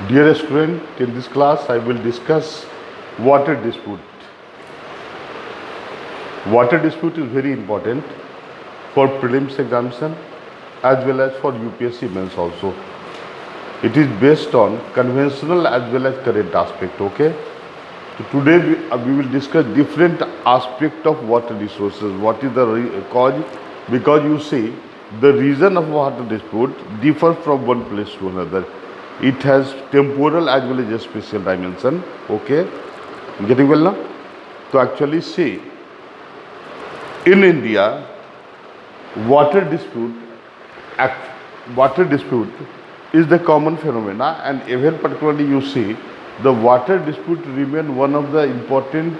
Dear student, in this class I will discuss water dispute. Water dispute is very important for prelims examination as well as for UPSC mains also. It is based on conventional as well as current aspect. Okay. So today we will discuss different aspect of water resources. What is the cause? Because you see, the reason of water dispute differs from one place to another. It has temporal as well as spatial dimension. Okay, getting well now? To actually see, in India, water dispute, water dispute is the common phenomena, and even particularly you see the water dispute remain one of the important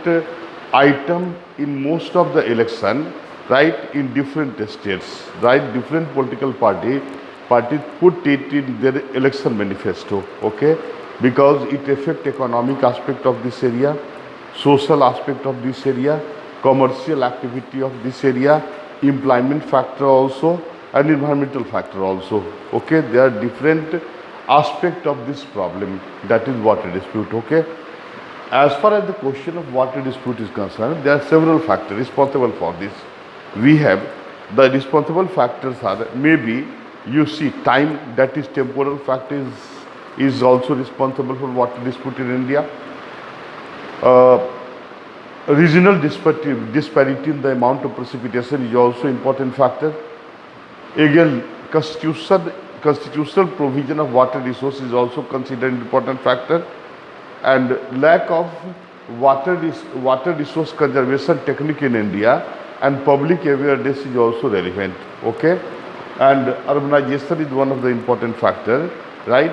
item in most of the election, right, in different states, right, different political parties put it in their election manifesto, okay, because it affect economic aspect of this area, social aspect of this area, commercial activity of this area, employment factor also, and environmental factor also. Okay, there are different aspect of this problem, that is water dispute. Okay, as far as the question of water dispute is concerned, there are several factors responsible for this. We have the responsible factors are maybe you see time, that is temporal factor is also responsible for water dispute in India. Regional disparity in the amount of precipitation is also important factor. Again, constitutional provision of water resources is also considered important factor, and lack of water resource conservation technique in India and public awareness is also relevant. Okay, and urbanization is one of the important factor, right,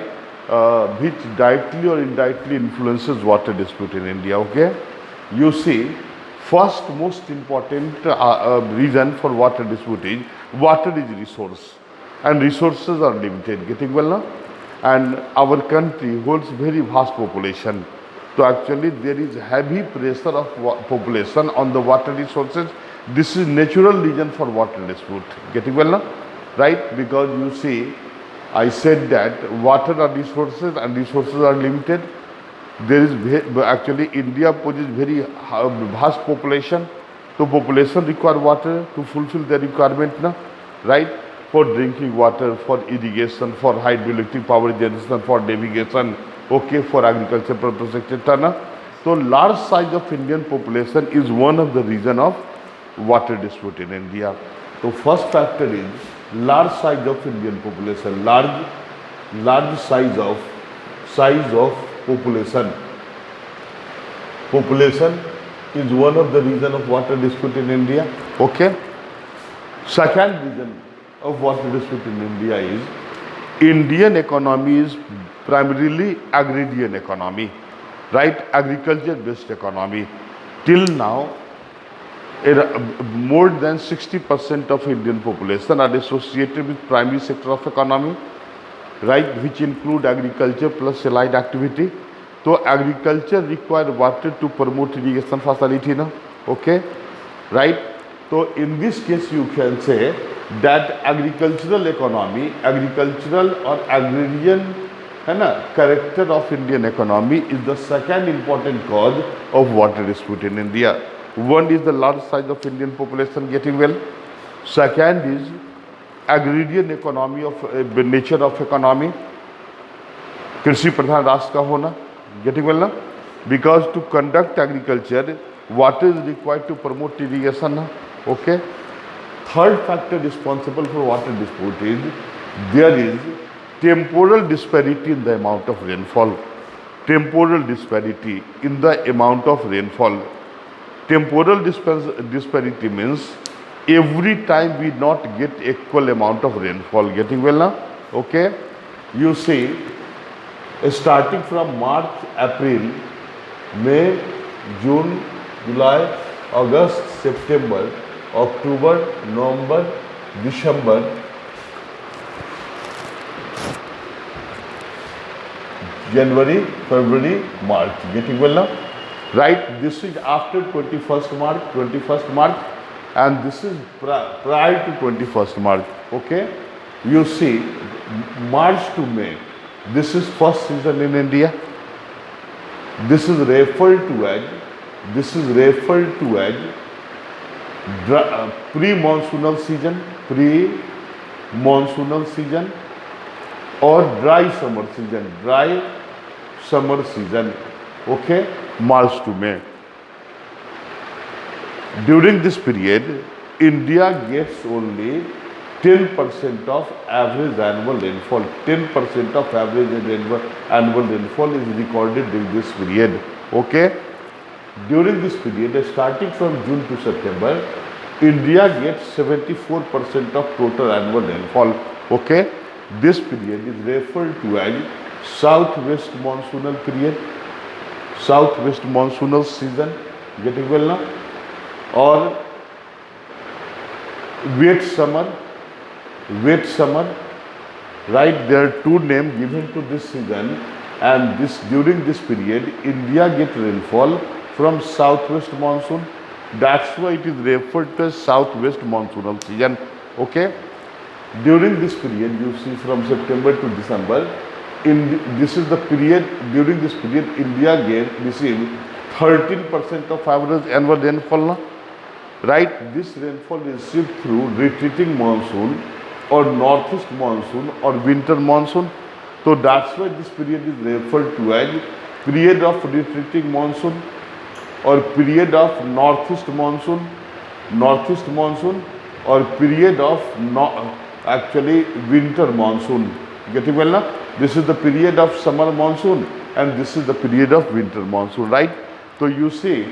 which directly or indirectly influences water dispute in India. Okay, you see, first most important reason for water dispute is water is resource, and resources are limited. Getting well now? And our country holds very vast population. So actually there is heavy pressure of population on the water resources. This is natural reason for water dispute. Getting well now? Right? Because you see, I said that water are resources and resources are limited. There is actually India possesses very vast population. So population require water to fulfill their requirement now, right? For drinking water, for irrigation, for hydroelectric power generation, for navigation, okay, for agriculture purpose, etc. So large size of Indian population is one of the reason of water dispute in India. So first factor is large size of Indian population, large size of population. Population is one of the reason of water dispute in India. Okay. Second reason of water dispute in India is Indian economy is primarily agrarian economy, right? Agriculture based economy. Till now, more than 60% of Indian population are associated with primary sector of economy, right, which include agriculture plus allied activity. So agriculture require water to promote irrigation facility now, okay, right. So in this case you can say that agricultural economy, agricultural or agrarian character of Indian economy is the second important cause of water dispute in India. One is the large size of Indian population getting well. Second is agrarian economy of nature of economy, कृषि प्रधान राष्ट्र का होना, getting well now, because to conduct agriculture water is required to promote irrigation. Okay. Third factor responsible for water dispute is there is temporal disparity in the amount of rainfall. Temporal disparity in the amount of rainfall. Temporal disparity means every time we not get equal amount of rainfall. Getting well now? Okay. You see, starting from March, April, May, June, July, August, September, October, November, December, January, February, March. Getting well now? Right? This is after 21st March, and this is prior to 21st March. Okay? You see, March to May, This is first season in India. This is referred to as pre-monsoonal season, or dry summer season, okay, March to May. During this period, India gets only 10% of average annual rainfall. 10% of average annual rainfall is recorded during this period. Okay? During this period, starting from June to September, India gets 74% of total annual rainfall. Okay? This period is referred to as southwest monsoonal period, southwest monsoonal season. Getting well now? Or wet summer, right? There are two names given to this season, and during this period India get rainfall from southwest monsoon. That's why it is referred to as southwest monsoonal season. Okay, during this period, you see, from September to December, this is the period. During this period India receive 13% of average annual rainfall now. Right, this rainfall is received through retreating monsoon or northeast monsoon or winter monsoon. So that's why this period is referred to as period of retreating monsoon or period of northeast monsoon or period of actually winter monsoon. Getting well now? This is the period of summer monsoon and this is the period of winter monsoon, right? So you see,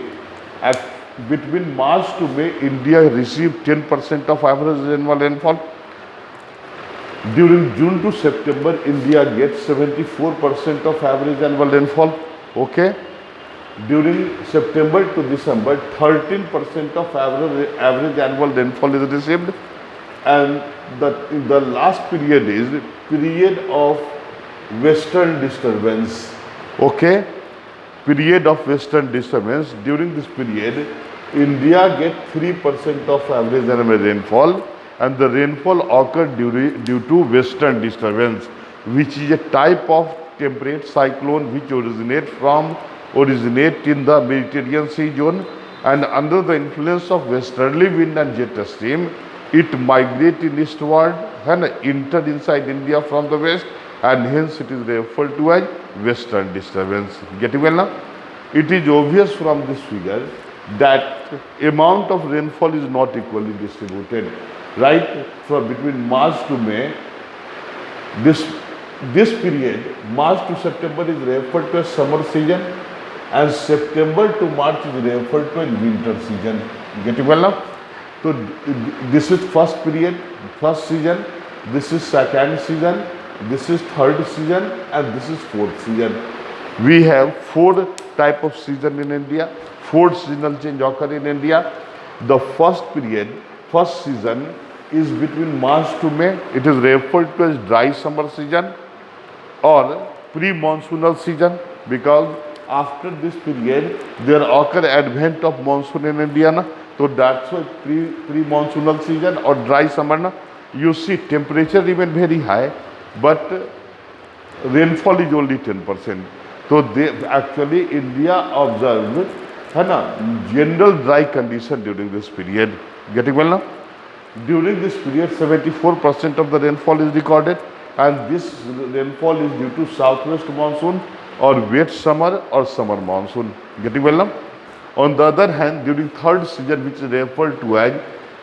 between March to May, India received 10% of average annual rainfall. During June to September, India gets 74% of average annual rainfall. Okay. During September to December, 13% of average annual rainfall is received. And the last period is period of western disturbance. Okay. Period of western disturbance. During this period, India gets 3% of average annual rainfall, and the rainfall occurred due to western disturbance, which is a type of temperate cyclone which originate in the Mediterranean Sea zone, and under the influence of westerly wind and jet stream, it migrates eastward and enter inside India from the west, and hence it is referred to as western disturbance. Getting well now? It is obvious from this figure that amount of rainfall is not equally distributed, right? From between March to May, this period, March to September, is referred to as summer season, and September to March is referred to as winter season. Getting well now? So this is first period, first season, this is second season, this is third season, and this is fourth season. We have four type of season in India. Four seasonal change occur in India. The first season is between March to May. It is referred to as dry summer season or pre-monsoonal season, because after this period there occur advent of monsoon in India na? So that's why pre-monsoonal season or dry summer na? You see temperature remain very high, but rainfall is only 10%. So actually India observed general dry condition during this period. Getting well now? During this period 74% of the rainfall is recorded, and this rainfall is due to southwest monsoon or wet summer or summer monsoon. Getting well now? On the other hand, during third season, which is referred to as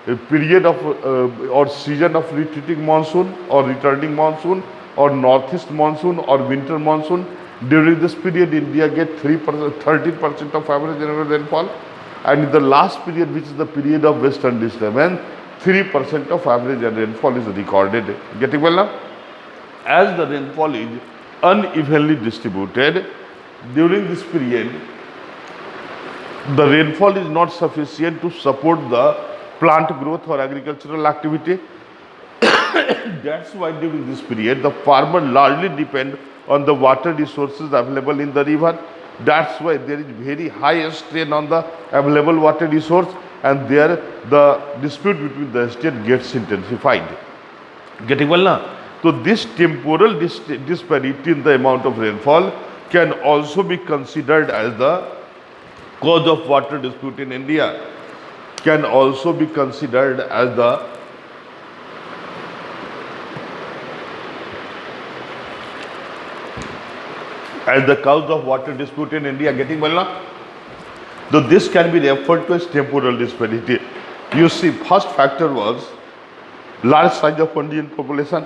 a period of or season of retreating monsoon or returning monsoon or northeast monsoon or winter monsoon, during this period India gets 13% of average annual rainfall, and in the last period, which is the period of western disturbance, 3% of average rainfall is recorded. Getting well now? As the rainfall is unevenly distributed during this period, the rainfall is not sufficient to support the plant growth or agricultural activity. That's why during this period the farmer largely depend on the water resources available in the river. That's why there is very high strain on the available water resource, and there the dispute between the state gets intensified. Getting well now? So this temporal disparity in the amount of rainfall can also be considered as the cause of water dispute in India, can also be considered as the cause of water dispute in India. Getting well now? So this can be referred to as temporal disparity. You see, first factor was large size of Indian population.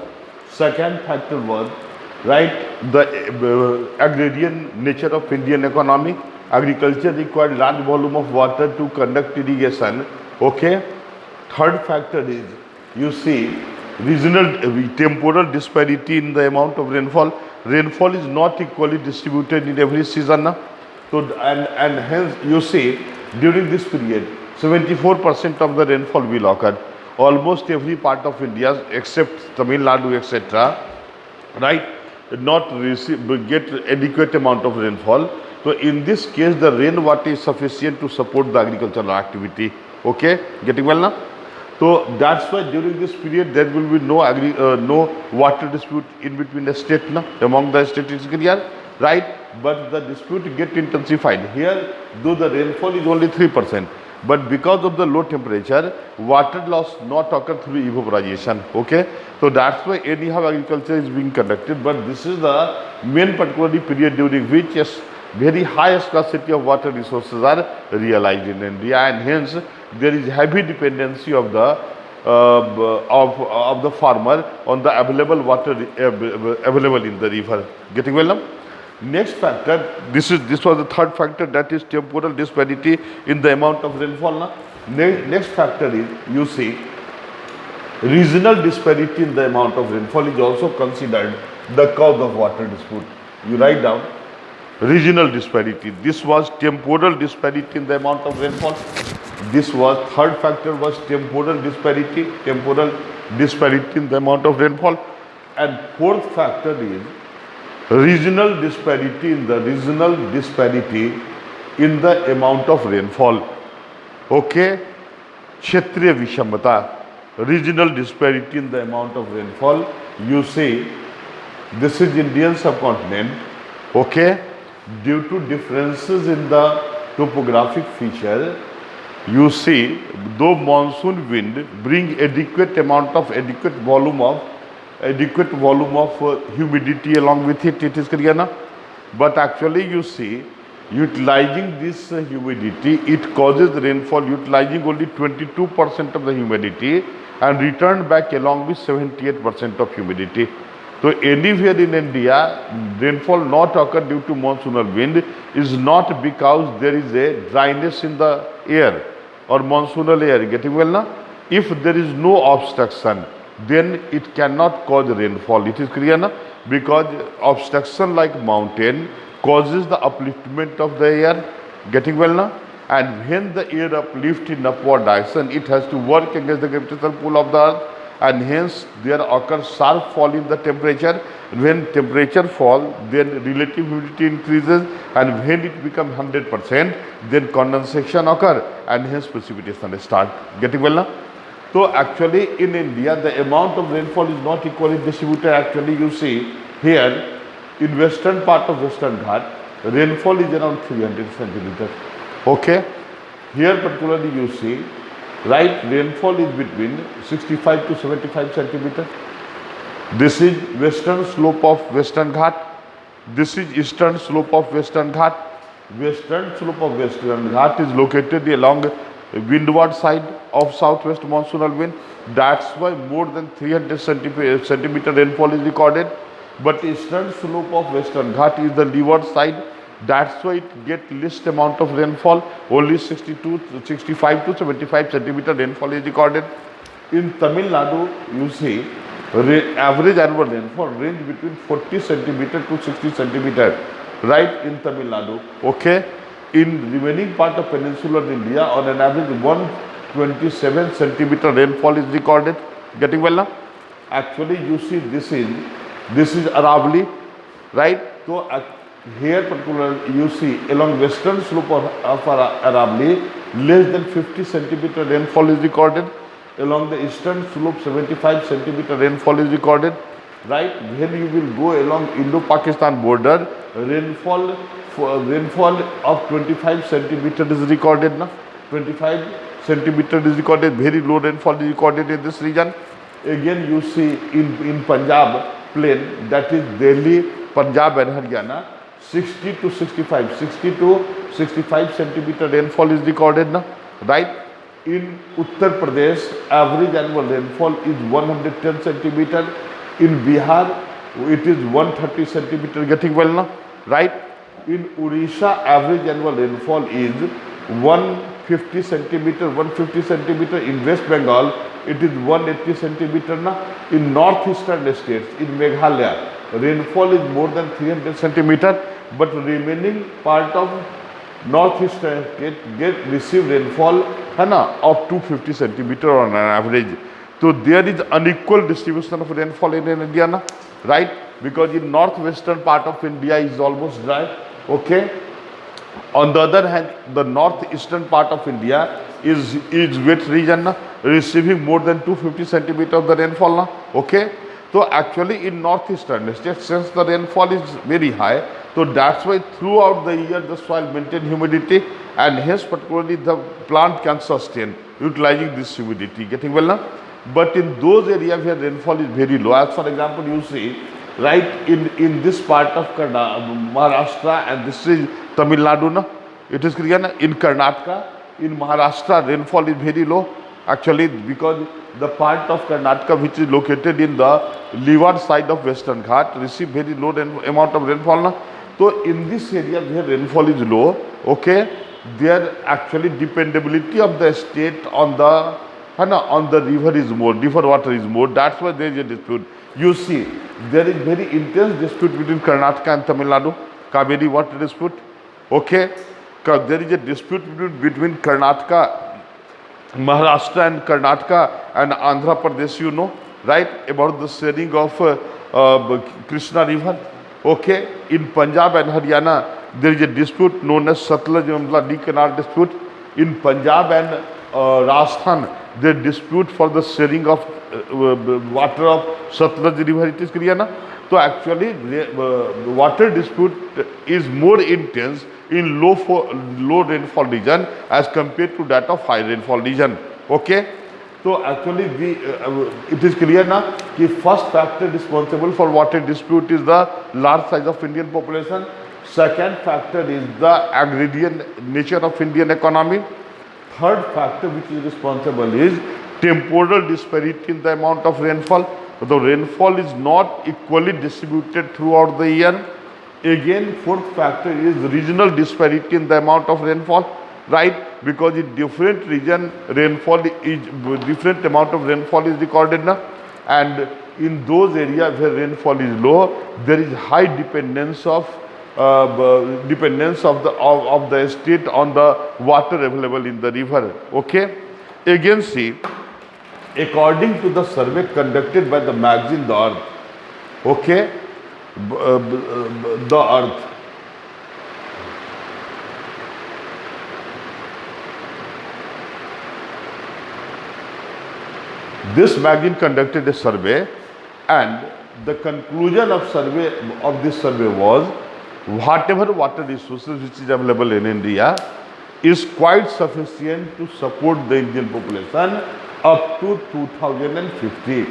Second factor was, right, the agrarian nature of Indian economy. Agriculture required large volume of water to conduct irrigation. Okay. Third factor is, you see, regional temporal disparity in the amount of rainfall. Rainfall is not equally distributed in every season. Na? So and hence you see, during this period 74% of the rainfall will occur. Almost every part of India except Tamil Nadu etc. right, not get adequate amount of rainfall. So in this case the rainwater is sufficient to support the agricultural activity. Okay, getting well now? So that's why during this period there will be no water dispute in between the state now, among the states is clear, right? But the dispute get intensified. Here, though the rainfall is only 3%, but because of the low temperature, water loss not occur through evaporation. Okay, so that's why anyhow agriculture is being conducted. But this is the main particularly period during which yes, very high scarcity of water resources are realized in India, and hence there is heavy dependency of the farmer on the available water available in the river. Getting well now? Next factor, this was the third factor, that is temporal disparity in the amount of rainfall. Now, next factor is, you see, regional disparity in the amount of rainfall is also considered the cause of water dispute. You write down regional disparity. This was temporal disparity in the amount of rainfall. This was third factor was temporal disparity in the amount of rainfall, and fourth factor is regional disparity in the amount of rainfall. Okay, kshetriya vishamata, regional disparity in the amount of rainfall. You see, this is Indian subcontinent. Okay, due to differences in the topographic feature, you see, though monsoon wind bring adequate volume of humidity along with it, it is clear now? But actually you see, utilizing this humidity, it causes rainfall utilizing only 22% of the humidity and return back along with 78% of humidity. So anywhere in India, rainfall not occur due to monsoonal wind is not because there is a dryness in the air or monsoonal air. Getting well now? If there is no obstruction, then it cannot cause rainfall. It is clear now? Because obstruction like mountain causes the upliftment of the air. Getting well now? And when the air uplift in upward direction, it has to work against the gravitational pull of the earth, and hence there occurs sharp fall in the temperature. When temperature fall, then relative humidity increases, and when it becomes 100%, then condensation occur, and hence precipitation start. Getting well now? So actually in India, the amount of rainfall is not equally distributed. Actually you see here, in western part of Western Ghat, rainfall is around 300 centimeters. Okay, here particularly you see, right, rainfall is between 65 to 75 centimeters. This is western slope of Western Ghat. This is eastern slope of Western Ghat. Western slope of Western Ghat is located along windward side of southwest monsoonal wind. That's why more than 300 centimeter rainfall is recorded. But eastern slope of Western Ghat is the leeward side. That's why it get least amount of rainfall. Only 65 to 75 centimeter rainfall is recorded. In Tamil Nadu, you see, average annual rainfall range between 40 centimeter to 60 centimeter, right, in Tamil Nadu. Okay, in remaining part of peninsular India, on an average 127 centimeter rainfall is recorded. Getting well now? Actually, you see, this is Aravalli, right? So here particularly you see along western slope of Aravalli, less than 50 centimeter rainfall is recorded. Along the eastern slope, 75 centimeter rainfall is recorded. right? When you will go along Indo-Pakistan border, rainfall of 25 centimeter is recorded now. 25 centimeter is recorded. Very low rainfall is recorded in this region. Again, you see in Punjab plain, that is Delhi, Punjab and Haryana, 60 to 65 centimeter rainfall is recorded now, right? In Uttar Pradesh, average annual rainfall is 110 centimeter. In Bihar, it is 130 centimeter, getting well now, right? In Odisha, average annual rainfall is 150 centimeter, 150 centimeter. In West Bengal, it is 180 centimeter now. In northeastern states, in Meghalaya, rainfall is more than 300 centimeter, but remaining part of northeastern state receive rainfall of 250 centimeter on an average. So there is unequal distribution of rainfall in India now, right? Because in northwestern part of India is almost dry, okay? On the other hand, the northeastern part of India is wet region now, receiving more than 250 centimeter of the rainfall now, okay? So actually in northeastern states, since the rainfall is very high, so that's why throughout the year the soil maintain humidity, and hence particularly the plant can sustain utilizing this humidity, getting well now. But in those areas where rainfall is very low, as for example you see, right, in this part of Maharashtra, and this is Tamil Nadu now, it is clear now. In Karnataka, in Maharashtra, rainfall is very low, actually, because the part of Karnataka which is located in the leeward side of Western Ghat receive very low amount of rainfall now. So in this area where rainfall is low, okay, there actually dependability of the state on the river is more, river water is more. That's why there is a dispute. You see, there is very intense dispute between Karnataka and Tamil Nadu, Kaveri water dispute, okay. There is a dispute between Karnataka, Maharashtra and Karnataka and Andhra Pradesh, you know, right, about the sharing of Krishna river, okay. In Punjab and Haryana, there is a dispute known as Satluj-Yamuna canal dispute. In Punjab and Rajasthan, they dispute for the sharing of water of Satluj river. It is clear na? So actually, water dispute is more intense in low rainfall region as compared to that of high rainfall region. Okay. So actually, it is clear now that first factor responsible for water dispute is the large size of Indian population. Second factor is the agrarian nature of Indian economy. Third factor which is responsible is temporal disparity in the amount of rainfall. The rainfall is not equally distributed throughout the year. Again, fourth factor is regional disparity in the amount of rainfall, right? Because in different region, different amount of rainfall is recorded now, and in those areas where rainfall is low, there is high dependence of the state on the water available in the river. Okay. Again, see, according to the survey conducted by the magazine The Earth, okay, The Earth, this magazine conducted a survey, and the conclusion of this survey was whatever water resources which is available in India is quite sufficient to support the Indian population up to 2050.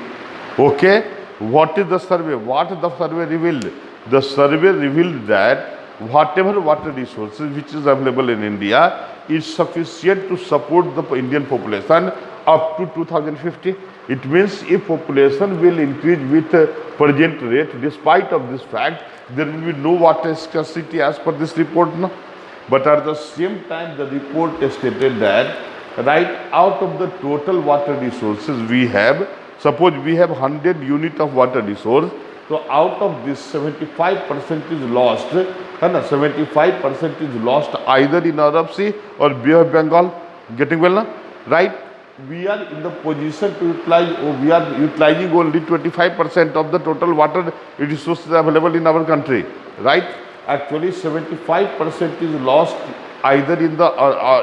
Okay, what is the survey? What the survey revealed? The survey revealed that whatever water resources which is available in India is sufficient to support the Indian population up to 2050. It means if population will increase with present rate, despite of this fact, there will be no water scarcity as per this report. No? But at the same time, the report stated that, right, out of the total water resources we have, suppose we have 100 unit of water resource, so out of this 75% is lost, 75% is lost either in Arab Sea or Bay of Bengal, getting well now, right? We are in the position to utilize, or we are utilizing only 25% of the total water resources available in our country, right? Actually 75% is lost either in the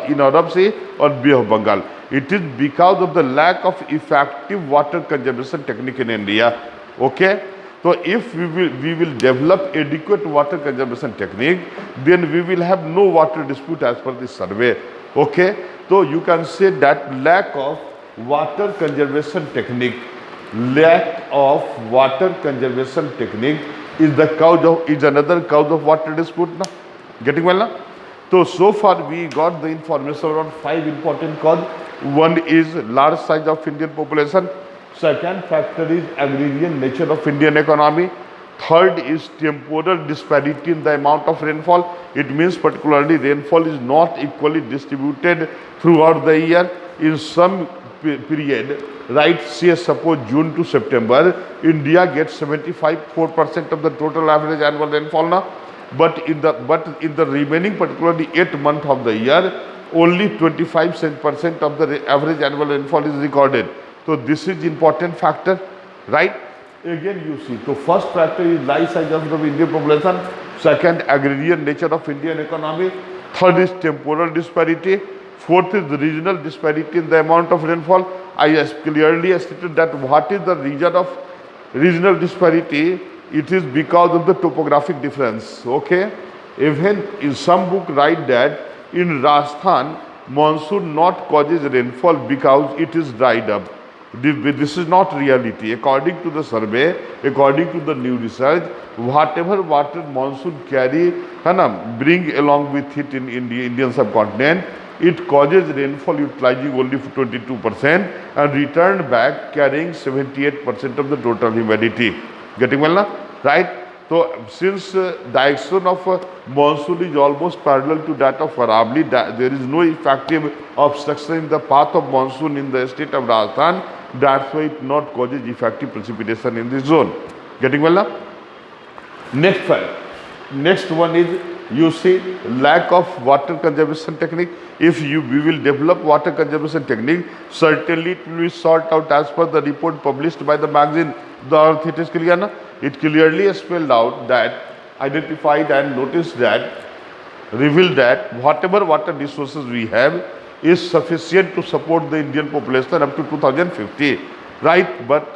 in Arab Sea or Bay of Bengal. It is because of the lack of effective water conservation technique in India. Okay, So if we will develop adequate water conservation technique, then we will have no water dispute as per this survey. Okay, so you can say that lack of water conservation technique, lack of water conservation technique is the cause of, is another cause of water dispute now. Getting well now? So far we got the information around 5 important causes. One is large size of Indian population. Second factor is agrarian nature of Indian economy. Third is temporal disparity in the amount of rainfall. It means particularly rainfall is not equally distributed throughout the year. In some period, right, say suppose June to September, India gets 75% of the total average annual rainfall now. But in the remaining particularly 8 months of the year, only 25% of the average annual rainfall is recorded. So this is important factor, right? Again you see, so first factor is large size of the Indian population, second agrarian nature of Indian economy, third is temporal disparity, fourth is the regional disparity in the amount of rainfall. I clearly stated that what is the reason of regional disparity? It is because of the topographic difference. Okay, even in some book write that in Rajasthan monsoon not causes rainfall because it is dried up. This is not reality. According to the survey, according to the new research, whatever water monsoon carry, bring along with it in Indian subcontinent, it causes rainfall utilizing only 22% and return back carrying 78% of the total humidity. Getting well now? Right? So since direction of monsoon is almost parallel to that of Aravali, there is no effective obstruction in the path of monsoon in the state of Rajasthan. That's why it not causes effective precipitation in this zone. Getting well now? Next one is, you see, lack of water conservation technique. If we will develop water conservation technique, certainly it will be sought out as per the report published by the magazine The Earth. It is clear na? It clearly spelled out that, identified and noticed that, revealed that whatever water resources we have is sufficient to support the Indian population up to 2050, right? But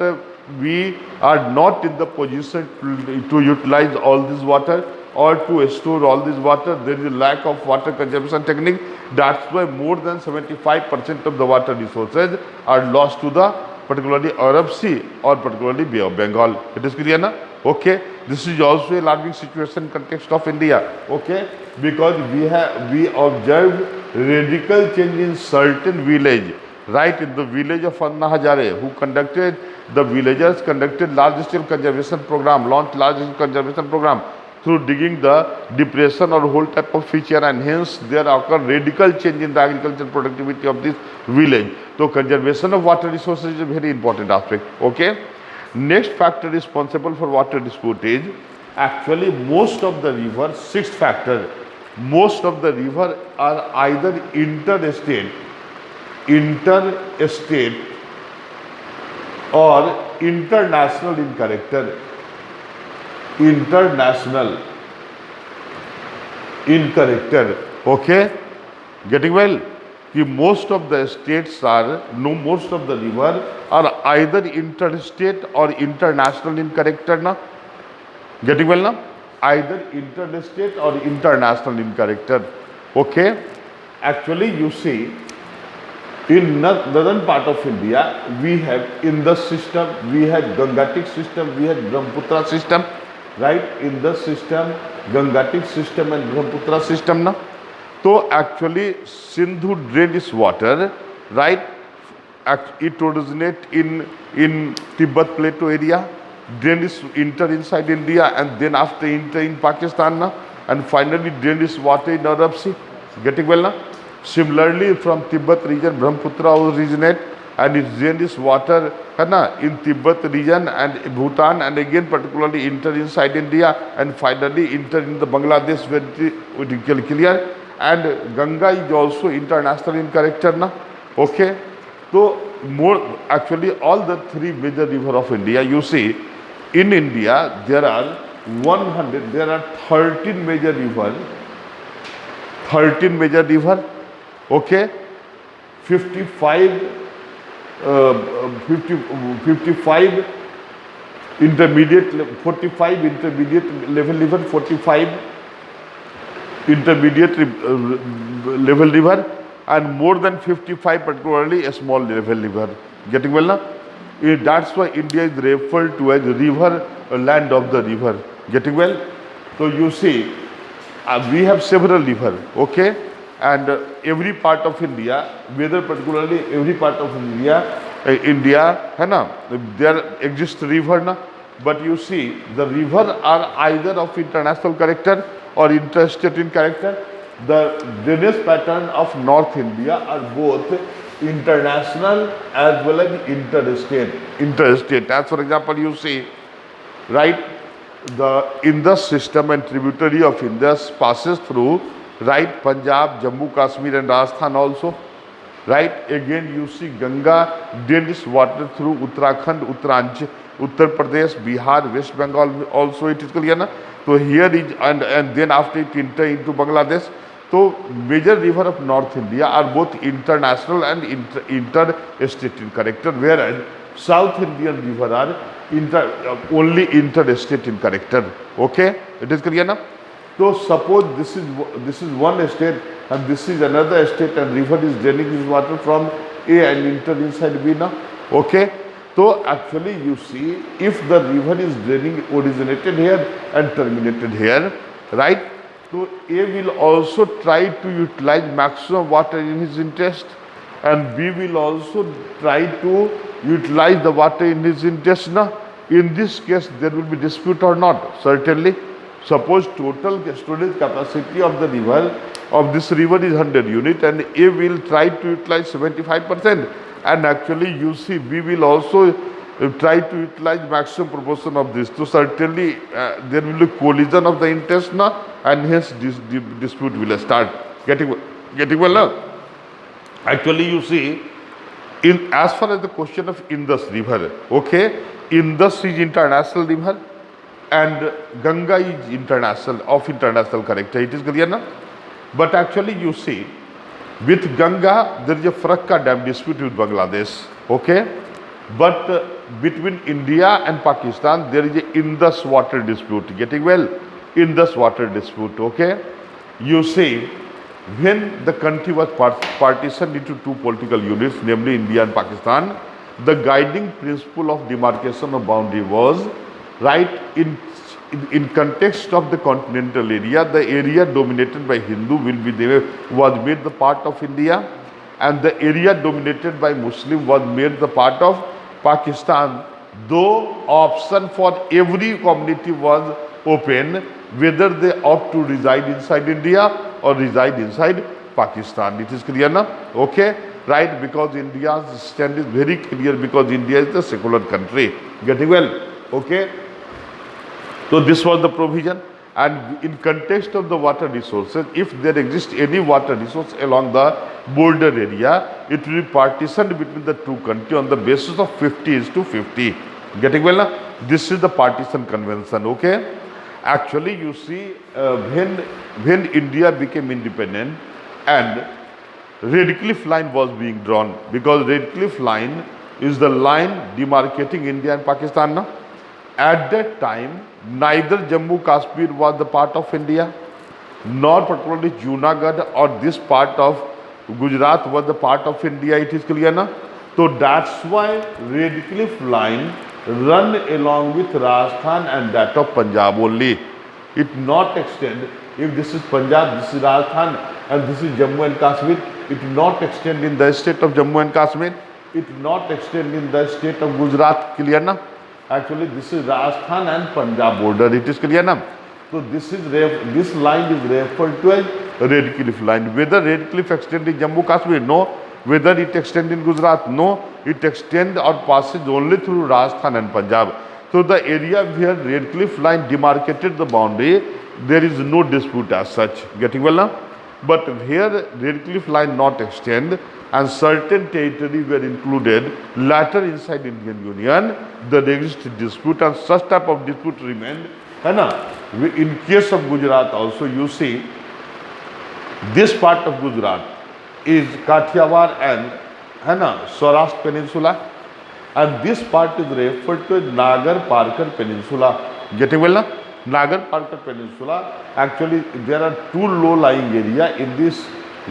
we are not in the position to utilize all this water or to store all this water. There is a lack of water conservation technique. That's why more than 75% of the water resources are lost to the particularly Arab Sea or particularly Bay of Bengal. It is clear na? Okay. This is also a alarming situation context of India. Okay. Because we observed radical change in certain village, right, in the village of Anna Hazare, the villagers conducted large scale conservation program, launched large scale conservation program through digging the depression or whole type of feature, and hence there occurred radical change in the agricultural productivity of this village. So conservation of water resources is a very important aspect. Okay. Next factor responsible for water dispute is actually most of the river, sixth factor, most of the river are either interstate or international in character. Okay, getting well? Most of the states are, most of the river are either interstate or international in character na. Getting well now? Either interstate or international in character. Okay, actually you see, in northern part of India, we have Indus system, we had Gangatic system, we had Brahmaputra system, right? Indus system, Gangatic system and Brahmaputra system na. So actually Sindhu drainage water, right? It originates in Tibet plateau area, drainage enter inside India, and then after enter in Pakistan na, and finally drainage water in Arab Sea. Getting well na? Similarly, from Tibet region, Brahmaputra originate and it drains water in Tibet region and Bhutan, and again particularly enter inside India and finally enter in the Bangladesh very clear. And Ganga is also international in character na. Okay, so more actually all the three major rivers of India, you see, in India there are 13 major rivers. 13 major river, okay, 55 intermediate 45 intermediate level river, 45 intermediate level river, and more than 55 particularly a small level river. Getting well now? That's why India is referred to as river, land of the river. Getting well? So you see, we have several river, okay, and every part of India, whether particularly every part of India, है ना, there exists river na, but you see the river are either of international character or interstate in character. The drainage pattern of North India are both international as well as interstate. Interstate, as for example, you see, right, the Indus system and tributary of Indus passes through, right, Punjab, Jammu, Kashmir and Rajasthan also. Right, again you see Ganga drains water through Uttarakhand, Uttaranchal, Uttar Pradesh, Bihar, West Bengal also it is clear na. So here is and then after it enter into Bangladesh. So major river of North India are both international and interstate in character, whereas South Indian river are only interstate in character. Okay, it is clear na. So suppose this is one state and this is another state and river is draining this water from A and enter inside B now. Okay. So actually you see, if the river is draining originated here and terminated here, right? So A will also try to utilize maximum water in his interest, and B will also try to utilize the water in his interest now. In this case there will be dispute or not? Certainly. Suppose total storage capacity of the river, of this river is 100 unit and A will try to utilize 75%, and actually you see B will also try to utilize maximum proportion of this. So certainly there will be collision of the interest now, and hence this dispute will start. Getting well now? Actually you see, in as far as the question of Indus river, okay, Indus is international river and Ganga is international, of international character. It is clear now? But actually you see, with Ganga there is a Farakka dam dispute with Bangladesh, okay, but between India and Pakistan there is a Indus water dispute. Getting well? Indus water dispute, okay. You see, when the country was partitioned into two political units, namely India and Pakistan, the guiding principle of demarcation of boundary was, right, in context of the continental area, the area dominated by Hindu was made the part of India, and the area dominated by Muslim was made the part of Pakistan, though option for every community was open, whether they opt to reside inside India or reside inside Pakistan. It is clear now? Okay, right, because India's stand is very clear, because India is a secular country. Getting well? Okay. So this was the provision, and in context of the water resources, if there exists any water resource along the border area, it will be partitioned between the two countries on the basis of 50:50. Getting well now? This is the partition convention, okay. Actually you see, when India became independent and Red Cliff line was being drawn, because Red Cliff line is the line demarcating India and Pakistan now. At that time, neither Jammu Kashmir was the part of India, nor particularly Junagadh or this part of Gujarat was the part of India. It is clear now? So that's why Red Cliff line run along with Rajasthan and that of Punjab only. It not extend, if this is Punjab, this is Rajasthan and this is Jammu and Kashmir, it not extend in the state of Jammu and Kashmir, it not extend in the state of Gujarat. Clear now? Actually this is Rajasthan and Punjab border. It is clear now? So this line is referred to as Red Cliff line. Whether Red Cliff extend in Jammu Kashmir? No. Whether it extend in Gujarat? No. It extend or passes only through Rajasthan and Punjab. So the area where Red Cliff line demarcated the boundary, there is no dispute as such. Getting well now? But here Red Cliff line not extend and certain territory were included later inside Indian Union, there exists dispute and such type of dispute remained. In case of Gujarat also, you see, this part of Gujarat is Kathiawar and Saurashtra Peninsula, and this part is referred to as Nagar Parker Peninsula. Getting well now? Nagar Parker Peninsula. Actually, there are two low-lying area in this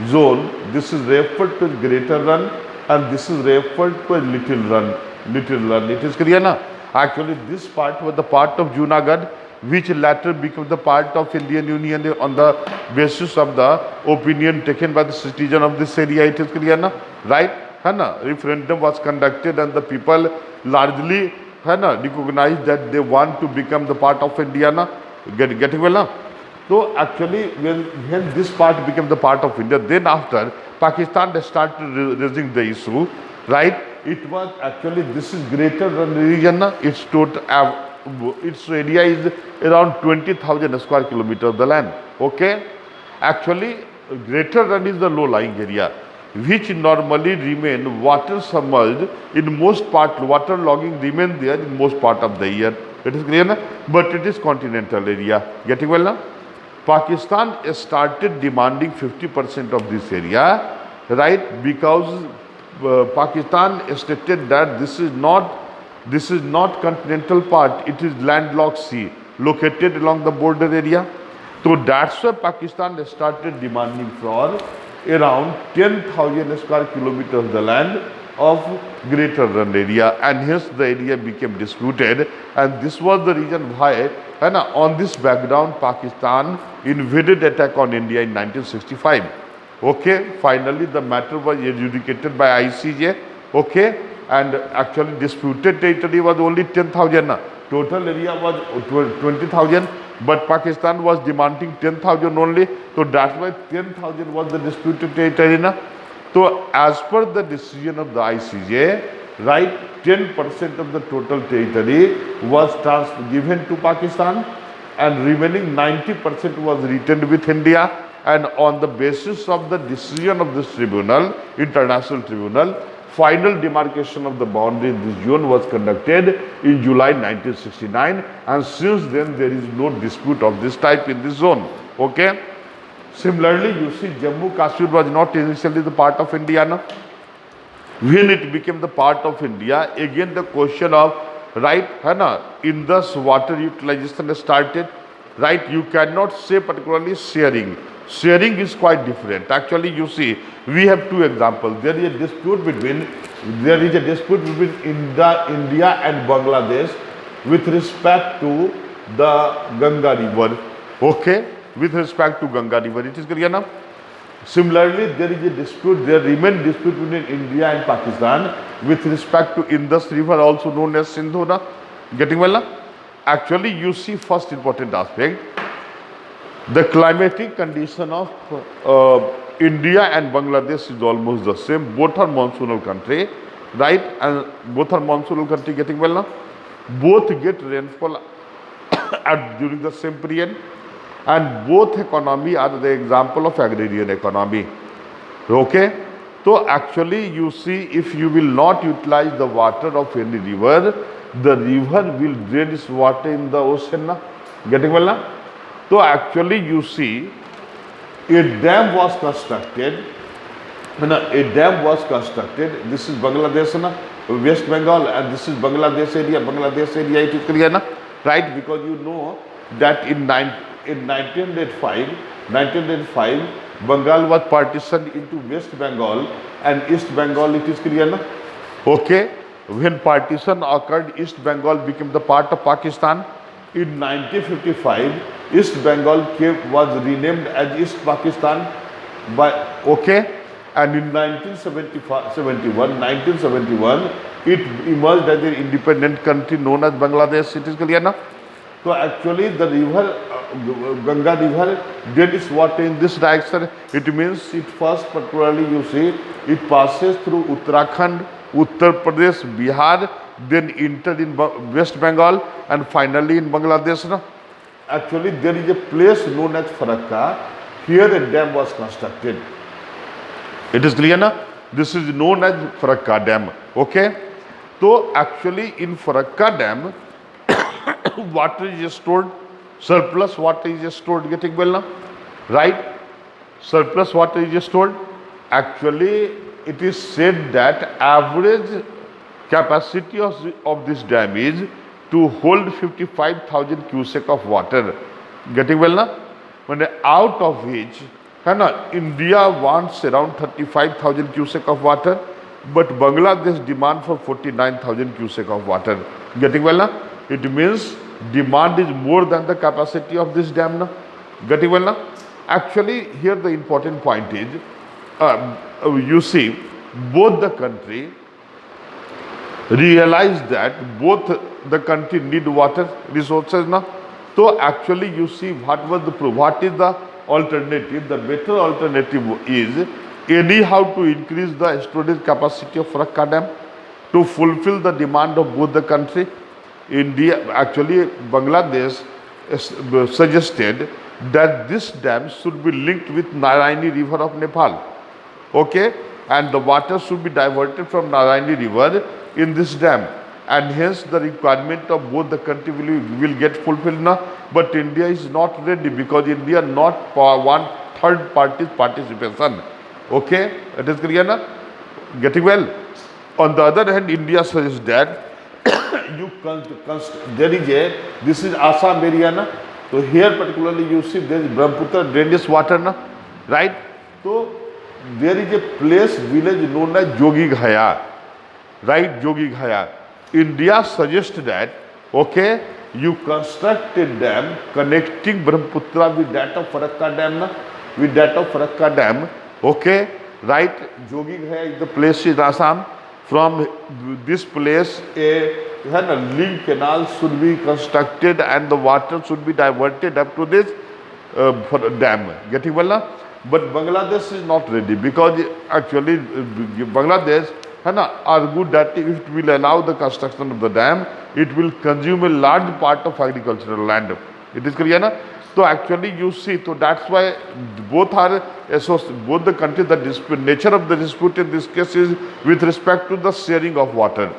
zone. This is referred to as Greater Run, and this is referred to as Little Run. Little Run. It is clear now? Actually, this part was the part of Junagadh, which later became the part of Indian Union on the basis of the opinion taken by the citizen of this area. It is clear now? Right? है ना, referendum was conducted and the people largely है ना recognized that they want to become the part of India ना, getting well ना. So actually when this part became the part of India, then after Pakistan started raising the issue, right? It was actually, this is Greater Run region na, its total its area is around 20,000 square kilometers of the land. Okay, actually Greater Run is the low-lying area, which normally remain water submerged in most part. Water logging remain there in most part of the year. It is clear na? But it is continental area. Getting well now? Pakistan started demanding 50% of this area, right? Because Pakistan stated that this is not continental part. It is landlocked sea located along the border area. So that's why Pakistan started demanding for around 10,000 square kilometers of the land of Greater Run area, and hence the area became disputed, and this was the reason why, and on this background Pakistan invaded attack on India in 1965. Okay, finally the matter was adjudicated by ICJ. Okay, and actually disputed territory was only 10,000. Total area was 20,000, but Pakistan was demanding 10,000 only. So that's why 10,000 was the disputed territory. Na? So as per the decision of the ICJ, right, 10% of the total territory was given to Pakistan, and remaining 90% was retained with India. And on the basis of the decision of this tribunal, international tribunal, final demarcation of the boundary in this zone was conducted in July 1969, and since then there is no dispute of this type in this zone. Okay. Similarly, you see Jammu Kashmir was not initially the part of India. No? When it became the part of India, again the question of, right, Indus water utilization started, right? You cannot say particularly sharing. Sharing is quite different. Actually, you see, we have two examples. There is a dispute between India and Bangladesh with respect to the Ganga river. Okay, with respect to Ganga river, it is clear now. Similarly, there is a dispute. There remain dispute between India and Pakistan with respect to Indus river, also known as Sindhu. Na? Getting well now? Actually, you see, first important aspect, the climatic condition of India and Bangladesh is almost the same. Both are monsoonal country, right? And both are monsoonal country. Getting well now? Both get rainfall during the same period, and both economy are the example of agrarian economy. Okay? So actually you see, if you will not utilize the water of any river, the river will drain its water in the ocean. Na? Getting well now? So actually you see, a dam was constructed. This is Bangladesh, na? West Bengal, and this is Bangladesh area. Bangladesh area, it is clear, na? Right? Because you know that in 1905, Bengal was partitioned into West Bengal and East Bengal. It is clear, na? Okay. When partition occurred, East Bengal became the part of Pakistan. In 1955, East Bengal was renamed as East Pakistan. Okay, and in 1971, it emerged as an independent country known as Bangladesh. It is clear now. So actually, the river Ganga river did its water in this direction. It means it first, particularly you see, it passes through Uttarakhand, Uttar Pradesh, Bihar, then entered in West Bengal, and finally in Bangladesh. No? Actually, there is a place known as Farakka. Here a dam was constructed. It is clear now? This is known as Farakka Dam. Okay? So actually in Farakka Dam, water is stored, surplus water is stored. Getting well now? Right? Surplus water is stored. Actually, it is said that average Capacity of this dam is to hold 55,000 cubic of water. Getting well now? When out of which, है ना, India wants around 35,000 cubic of water, but Bangladesh demand for 49,000 cubic of water. Getting well now? It means demand is more than the capacity of this dam now. Getting well now? Actually, here the important point is, you see, both the country realize that both the country need water resources now. So actually you see what is the alternative? The better alternative is anyhow to increase the storage capacity of Farakka Dam to fulfill the demand of both the country. India, actually Bangladesh suggested that this dam should be linked with Narayani River of Nepal. Okay, and the water should be diverted from Narayani River in this dam, and hence the requirement of both the country will get fulfilled now. But India is not ready because India not for one third party's participation. Okay, it is clear now? Getting well. On the other hand, India says that there is this is Assam area na. So here particularly you see there is Brahmaputra drainage water na, right? So there is a place, village known as Jogi Ghaya, right? Jogi Ghaya. India suggests that, okay, you construct a dam connecting Brahmaputra with that of Farakka Dam, na? With that of Farakka Dam, okay, right? Jogi Ghaya is the place in Assam. From this place, a link canal should be constructed and the water should be diverted up to this dam. Getting well now? But Bangladesh is not ready because actually Bangladesh argued that if it will allow the construction of the dam, it will consume a large part of agricultural land. It is clear na? So actually you see, so that's why both the countries, the nature of the dispute in this case is with respect to the sharing of water.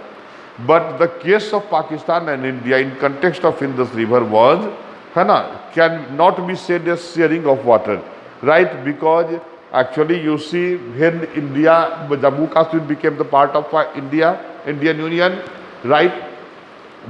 But the case of Pakistan and India in context of Indus River was, cannot be said as sharing of water, right? Because actually you see when India, Jammu Kashmir became the part of Indian Union, right?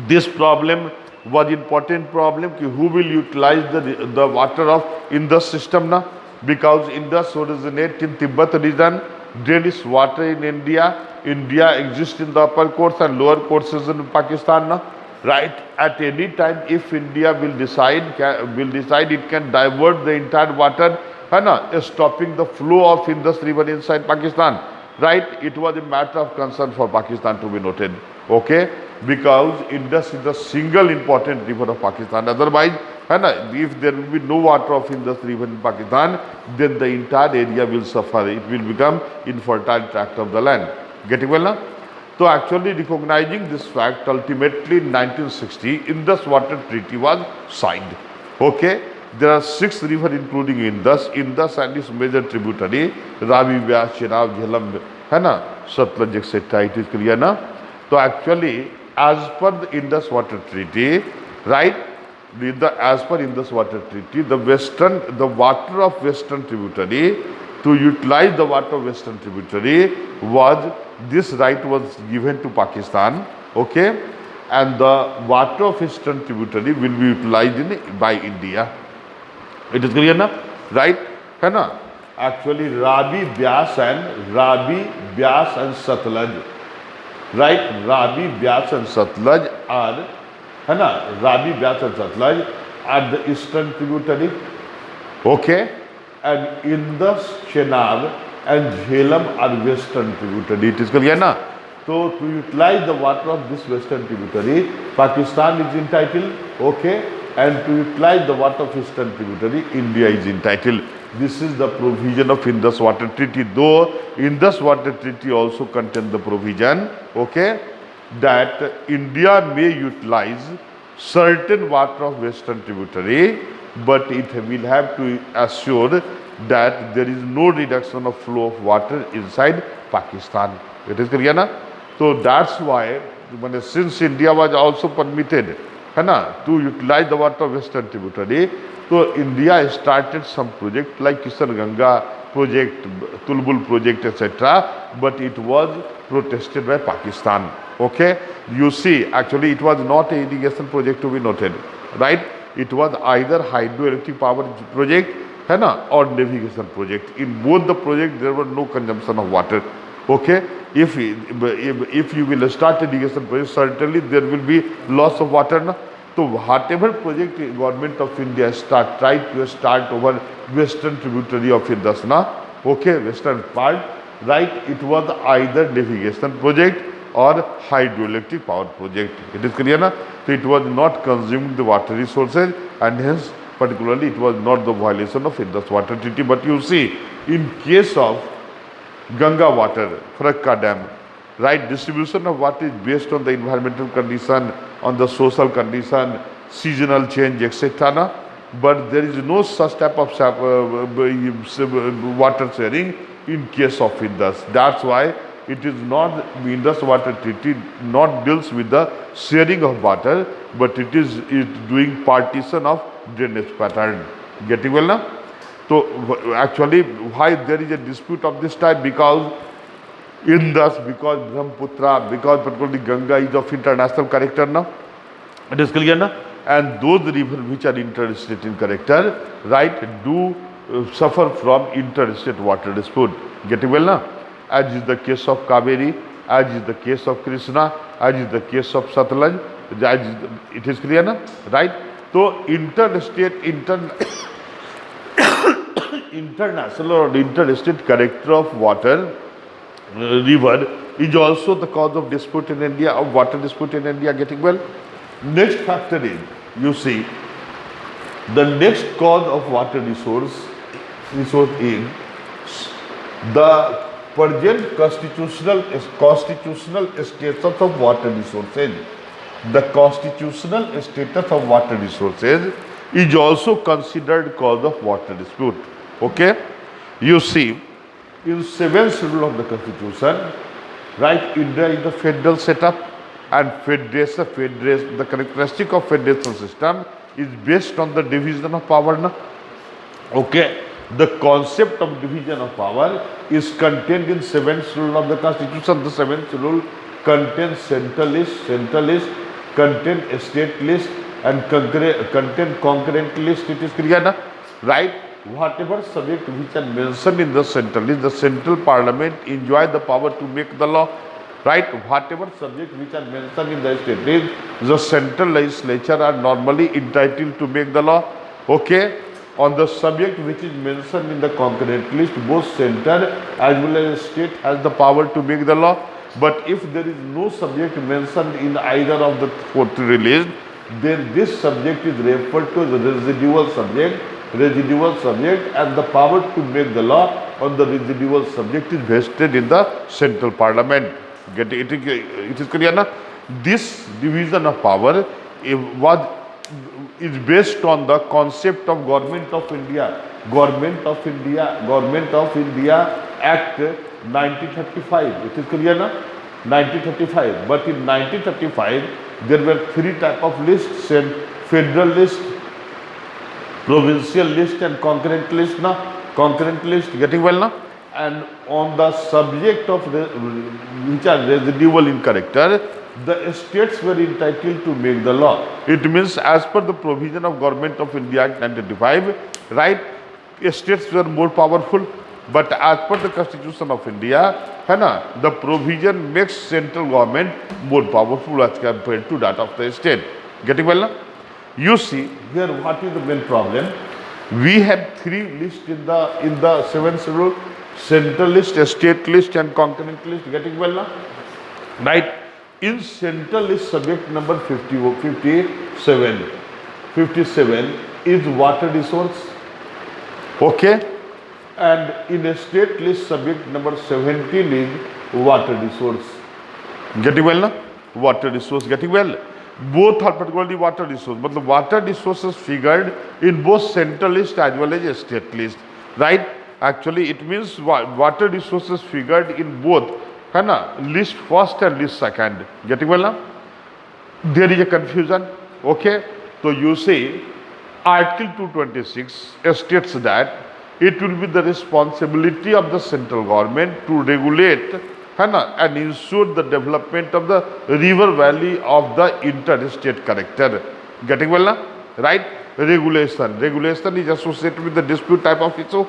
This problem was important problem ki who will utilize the water of Indus system na, because Indus originates in Tibet region. There is water in India. India exists in the upper course and lower courses in Pakistan na, right? At any time if India will decide it can divert the entire water, stopping the flow of Indus river inside Pakistan, right? It was a matter of concern for Pakistan to be noted, okay, because Indus is the single important river of Pakistan. Otherwise, if there will be no water of Indus river in Pakistan, then the entire area will suffer. It will become infertile tract of the land. Getting well now? So actually recognizing this fact, ultimately in 1960, Indus Water Treaty was signed. Okay, there are 6 rivers including Indus and its major tributary, Ravi, Vyas, Chenab, Jhelum, Satluj, etc. It is clear now? So actually, as per the Indus Water Treaty, right? As per Indus Water Treaty, the water of western tributary, to utilize the water of western tributary this right was given to Pakistan, okay, and the water of eastern tributary will be utilized by India. It is clear now, right? Actually, Ravi, Vyas and Satluj, right? Ravi, Vyas and Satluj are Ravi, Vyas and Satluj are the eastern tributary, okay, and Indus, Chenab and Jhelum are western tributary. It is clear na? So to utilize the water of this western tributary, Pakistan is entitled, okay, and to utilize the water of eastern tributary, India is entitled. This is the provision of Indus Water Treaty, though Indus Water Treaty also contains the provision, okay, that India may utilize certain water of western tributary, but it will have to assure that there is no reduction of flow of water inside Pakistan. It is clear na? So that's why since India was also permitted to utilize the water of western tributary, so India started some project like Kishan Ganga project, Tulbul project, etc. But it was protested by Pakistan. Okay, you see, actually it was not a irrigation project to be noted, right? It was either hydroelectric power project, है ना, or navigation project. In both the project, there were no consumption of water. Okay, if you will start irrigation project, certainly there will be loss of water, na? So whatever project government of India tried to start over western tributary of Indus, na, okay, western part, right? It was either navigation project or hydroelectric power project. It is clear, na? So it was not consuming the water resources, and hence particularly it was not the violation of Indus Water Treaty. But you see, in case of Ganga water, Farakka Dam, right? Distribution of water is based on the environmental condition, on the social condition, seasonal change, etc. Na? But there is no such type of water sharing in case of Indus. That's why it is not, Indus Water Treaty not deals with the sharing of water, but it is doing partition of drainage pattern. Getting well now? So actually, why there is a dispute of this type? Because Indus, because Brahmaputra, because particularly Ganga is of international character now. It is clear now? And those rivers which are interstate in character, right, do suffer from interstate water dispute. Getting well now? As is the case of Kaveri, as is the case of Krishna, as is the case of Satluj, it is clear now? Right? So interstate, international or interstate character of water river is also the cause of dispute in India, of water dispute in India. Getting well? Next factor is, you see, the next cause of water resource is the present constitutional status of water resources. The constitutional status of water resources is also considered cause of water dispute. Okay, you see, in 7th schedule of the Constitution, right, India is the federal setup, and the characteristic of federation system is based on the division of power. Na? Okay, the concept of division of power is contained in 7th schedule of the Constitution. The 7th schedule contains central list, contains state list, and contain concurrent list. It is clear, na? Right? Whatever subject which are mentioned in the central list, the central parliament enjoy the power to make the law. Right? Whatever subject which are mentioned in the state list, the central legislature are normally entitled to make the law. Okay? On the subject which is mentioned in the concurrent list, both center as well as state has the power to make the law. But if there is no subject mentioned in either of the three lists, then this subject is referred to as a residual subject, and the power to make the law on the residual subject is vested in the central parliament. It is clear now? This division of power is based on the concept of Government of India Act 1935. It is clear now? 1935. But in 1935, there were three types of lists: federal list, provincial list, and concurrent list. Now, concurrent list, getting well now? And on the subject of which are residual in character, the states were entitled to make the law. It means, as per the provision of Government of India Act 1935, right, states were more powerful. But as per the Constitution of India, the provision makes central government more powerful as compared to that of the state. Getting well now? You see here, what is the main problem? We had three lists in the 7th schedule: central list, state list, and concurrent list. Getting well now? Right? In central list, subject number 57 is water resource. Okay? And in a state list, subject number 17 is water resource. Getting well now? Water resource. Getting well? Both are particularly water resource, but the water resources figured in both central list as well as state list, right? Actually, it means water resources figured in both list first and list second. Getting well now? There is a confusion. Okay, so you see, Article 226 states that it will be the responsibility of the central government to regulate है ना, and ensure the development of the river valley of the interstate character. Getting well now? Right? Regulation is associated with the dispute type of issue,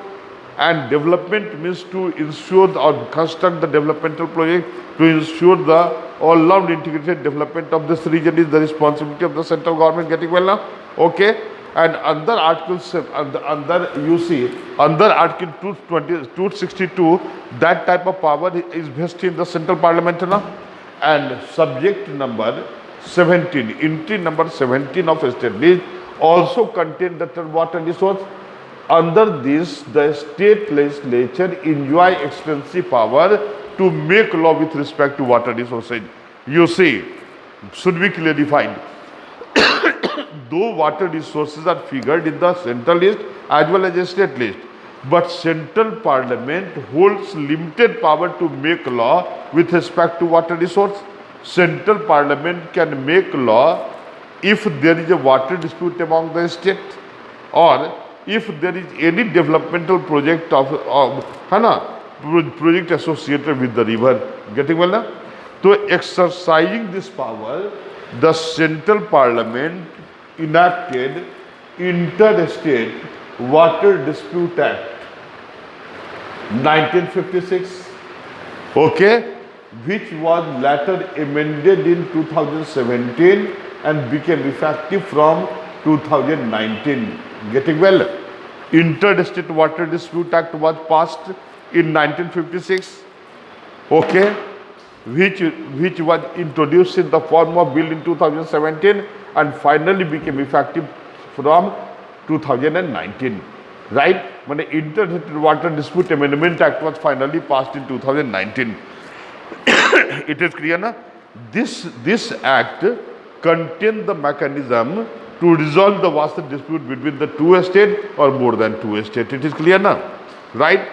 and development means to ensure or construct the developmental project to ensure the all-round integrated development of this region is the responsibility of the central government. Getting well now? Okay. And under articles under you see under article 262, that type of power is vested in the central parliament now. And subject number 17, entry number 17 of state list also contain the term water resource. Under this, the state legislature enjoy extensive power to make law with respect to water resources. You see, should be clearly defined. Though water resources are figured in the central list as well as the state list, but central parliament holds limited power to make law with respect to water resource. Central parliament can make law if there is a water dispute among the state, or if there is any developmental project project associated with the river. Getting well now? So exercising this power, the central parliament enacted Interstate Water Dispute Act 1956, okay, which was later amended in 2017 and became effective from 2019. Getting well? Interstate Water Dispute Act was passed in 1956, okay, which was introduced in the form of bill in 2017 and finally became effective from 2019. Right? When the Interstate Water Dispute Amendment Act was finally passed in 2019. It is clear now? This act contained the mechanism to resolve the water dispute between the two states or more than two states. It is clear now? Right?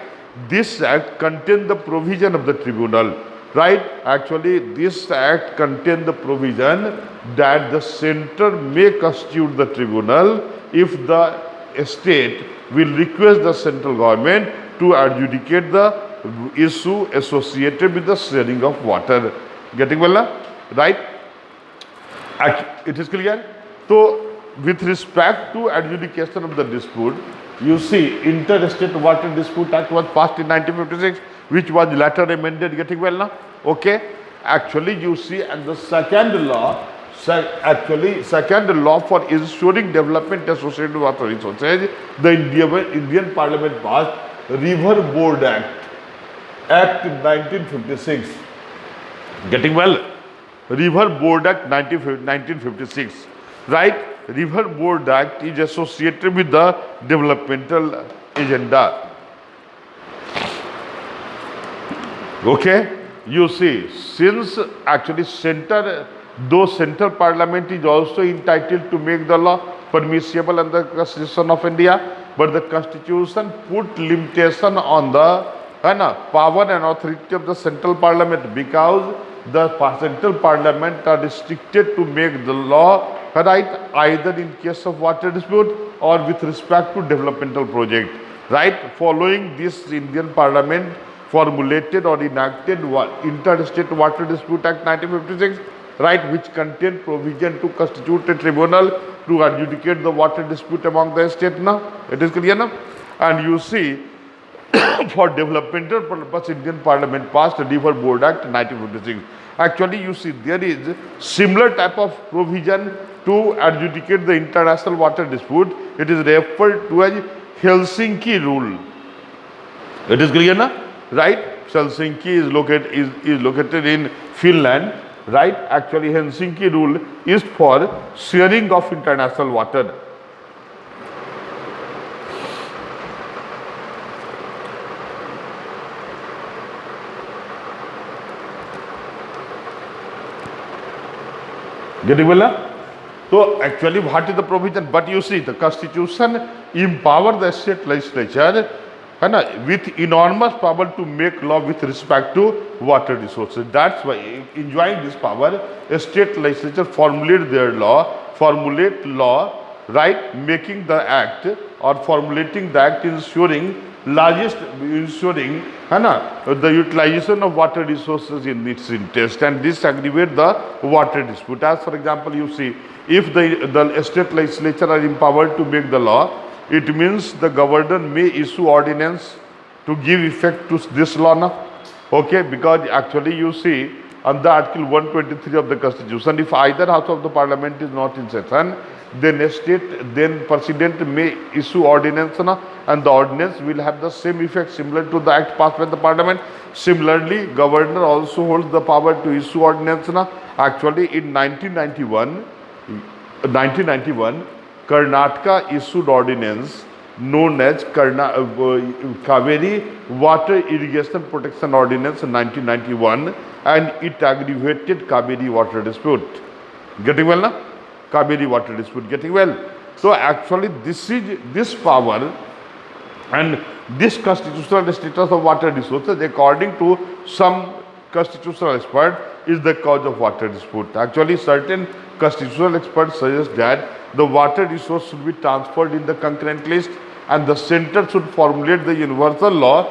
This act contained the provision of the tribunal. Right? Actually, this act contained the provision that the center may constitute the tribunal if the state will request the central government to adjudicate the issue associated with the sharing of water. Getting well now? Right? It is clear? So, with respect to adjudication of the dispute, you see Interstate Water Dispute Act was passed in 1956, which was later amended. Getting well now? Okay. Actually, you see, and the second law for ensuring development associated with water resources, the Indian Parliament passed River Board Act 1956. Getting well? River Board Act 1956. Right? River Board Act is associated with the developmental agenda. Okay, you see, since actually central parliament is also entitled to make the law permissible under the Constitution of India, but the Constitution put limitation on the power and authority of the central parliament, because the central parliament are restricted to make the law, right, either in case of water dispute or with respect to developmental project. Right? Following this, Indian Parliament formulated or enacted Interstate Water Dispute Act 1956, right, which contained provision to constitute a tribunal to adjudicate the water dispute among the state. Now it is clear now? And you see, for developmental purpose, Indian Parliament passed the River Board Act 1956. Actually, you see, there is similar type of provision to adjudicate the international water dispute. It is referred to as Helsinki rule. It is clear now? Right? Helsinki is located in Finland. Right? Actually, Helsinki rule is for sharing of international water. Getting well now? So actually, what is the provision? But you see, the Constitution empowers the state legislature with enormous power to make law with respect to water resources. That's why, enjoying this power, a state legislature formulate law, right, making the act or formulating the act, ensuring largest ensuring है ना the utilization of water resources in its interest, and this aggravate the water dispute. As for example, you see, if the state legislature are empowered to make the law, it means the governor may issue ordinance to give effect to this law now. Okay, because actually you see under Article 123 of the Constitution, if either house of the Parliament is not in session, then President may issue ordinance na, and the ordinance will have the same effect similar to the act passed by the Parliament. Similarly, Governor also holds the power to issue ordinance na. Actually, in 1991, Karnataka issued ordinance known as Kaveri Water Irrigation Protection Ordinance in 1991, and it aggravated Kaveri water dispute. Getting well now? Kaveri water dispute, getting well. So actually this power and this constitutional status of water resources, according to some constitutional expert, is the cause of water dispute. Actually, certain constitutional experts suggest that the water resource should be transferred in the concurrent list, and the center should formulate the universal law